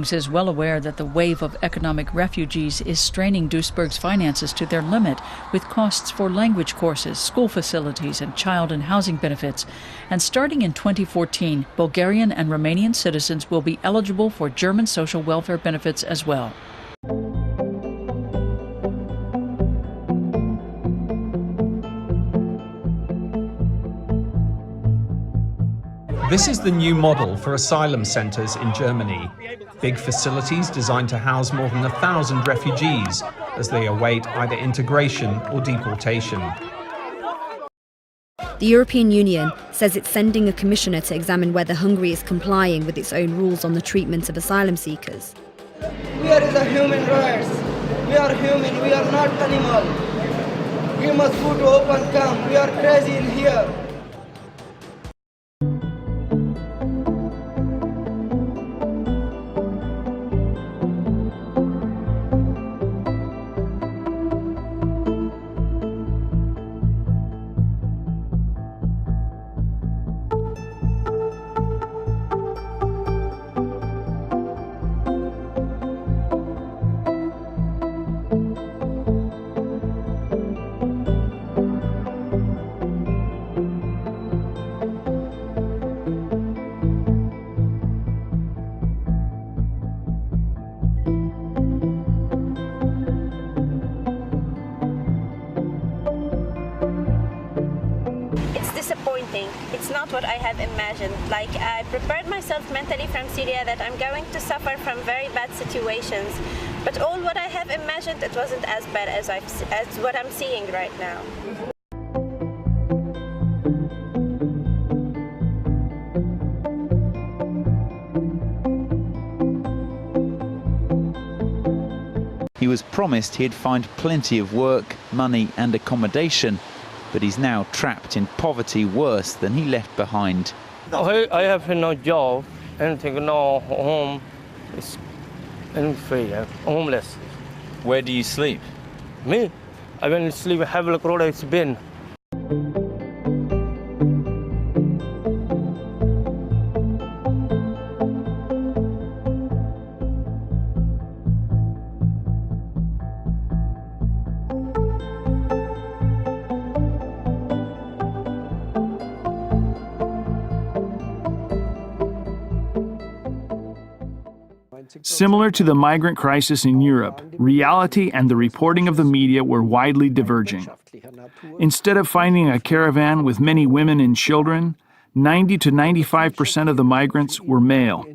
Jungs is well aware that the wave of economic refugees is straining Duisburg's finances to their limit, with costs for language courses, school facilities, and child and housing benefits. And starting in 2014, Bulgarian and Romanian citizens will be eligible for German social welfare benefits as well. This is the new model for asylum centres in Germany. Big facilities designed to house more than 1,000 refugees as they await either integration or deportation. The European Union says it's sending a commissioner to examine whether Hungary is complying with its own rules on the treatment of asylum seekers. We are the human rights. We are human, we are not animal. We must go to open camp. We are crazy in here. It's not what I have imagined. Like, I prepared myself mentally from Syria that I'm going to suffer from very bad situations, but all what I have imagined, it wasn't as bad as what I'm seeing right now. He was promised he'd find plenty of work, money and accommodation, but he's now trapped in poverty worse than he left behind. I have no job, anything, no home, I'm free, I'm homeless. Where do you sleep? Me? I went to sleep in Havelock Road, it's been. Similar to the migrant crisis in Europe, reality and the reporting of the media were widely diverging. Instead of finding a caravan with many women and children, 90 to 95% of the migrants were male.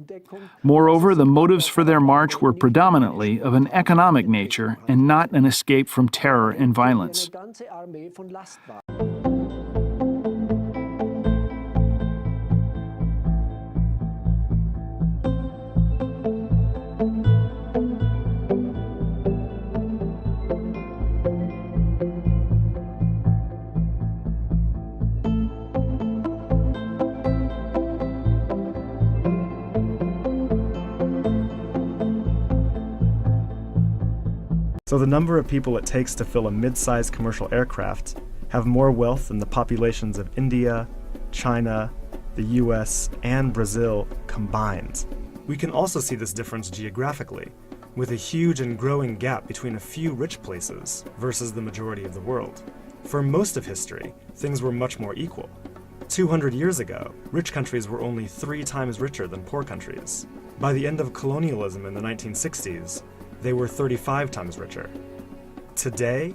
Moreover, the motives for their march were predominantly of an economic nature and not an escape from terror and violence. So the number of people it takes to fill a mid-sized commercial aircraft have more wealth than the populations of India, China, the US, and Brazil combined. We can also see this difference geographically, with a huge and growing gap between a few rich places versus the majority of the world. For most of history, things were much more equal. 200 years ago, rich countries were only 3 times richer than poor countries. By the end of colonialism in the 1960s, they were 35 times richer. Today,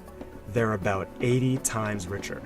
they're about 80 times richer.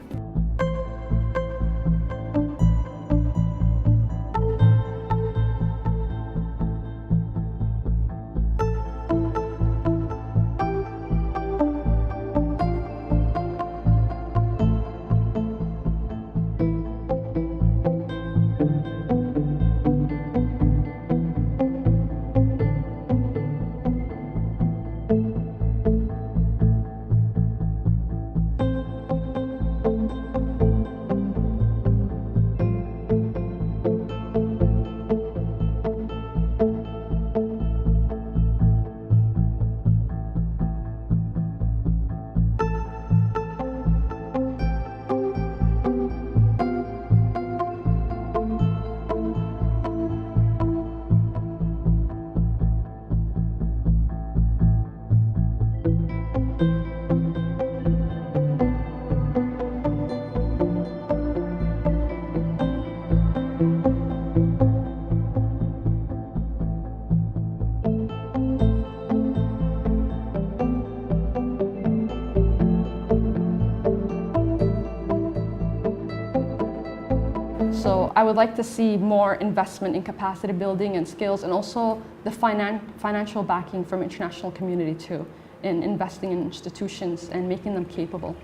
So I would like to see more investment in capacity building and skills, and also the financial backing from international community too, in investing in institutions and making them capable.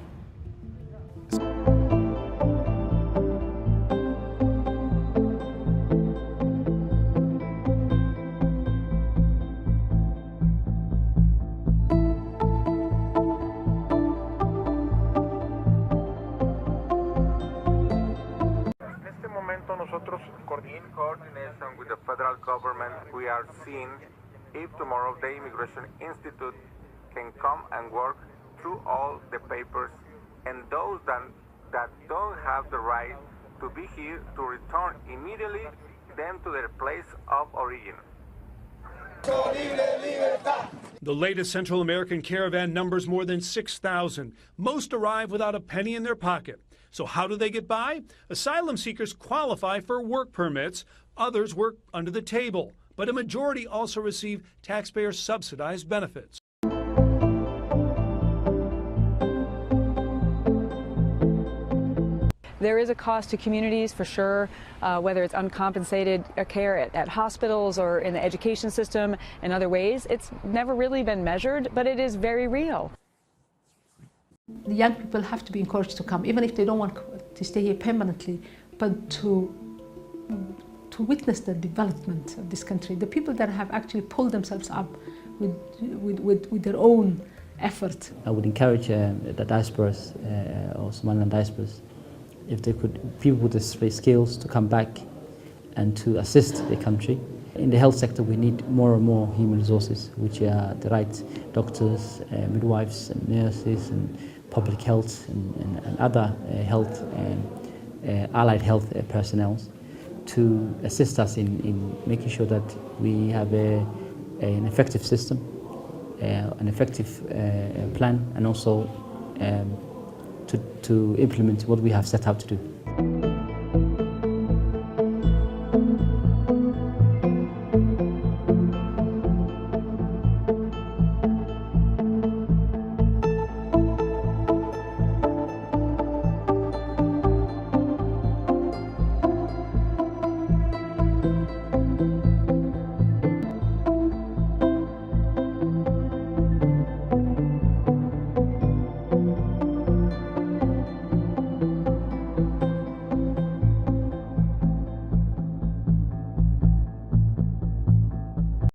In coordination with the federal government, we are seeing if tomorrow the Immigration Institute can come and work through all the papers, and those that don't have the right to be here to return immediately them to their place of origin. The latest Central American caravan numbers more than 6,000. Most arrive without a penny in their pocket. So how do they get by? Asylum seekers qualify for work permits. Others work under the table. But a majority also receive taxpayer-subsidized benefits. There is a cost to communities for sure, whether it's uncompensated care at hospitals or in the education system and other ways. It's never really been measured, but it is very real. The young people have to be encouraged to come, even if they don't want to stay here permanently, but to witness the development of this country. The people that have actually pulled themselves up with their own effort. I would encourage the diasporas, or Somaliland diasporas, if they could, people with the skills to come back and to assist the country. In the health sector, we need more and more human resources, which are the right doctors, midwives and nurses and public health and other health, allied health personnel to assist us in making sure that we have an effective system, an effective plan, and also to implement what we have set out to do.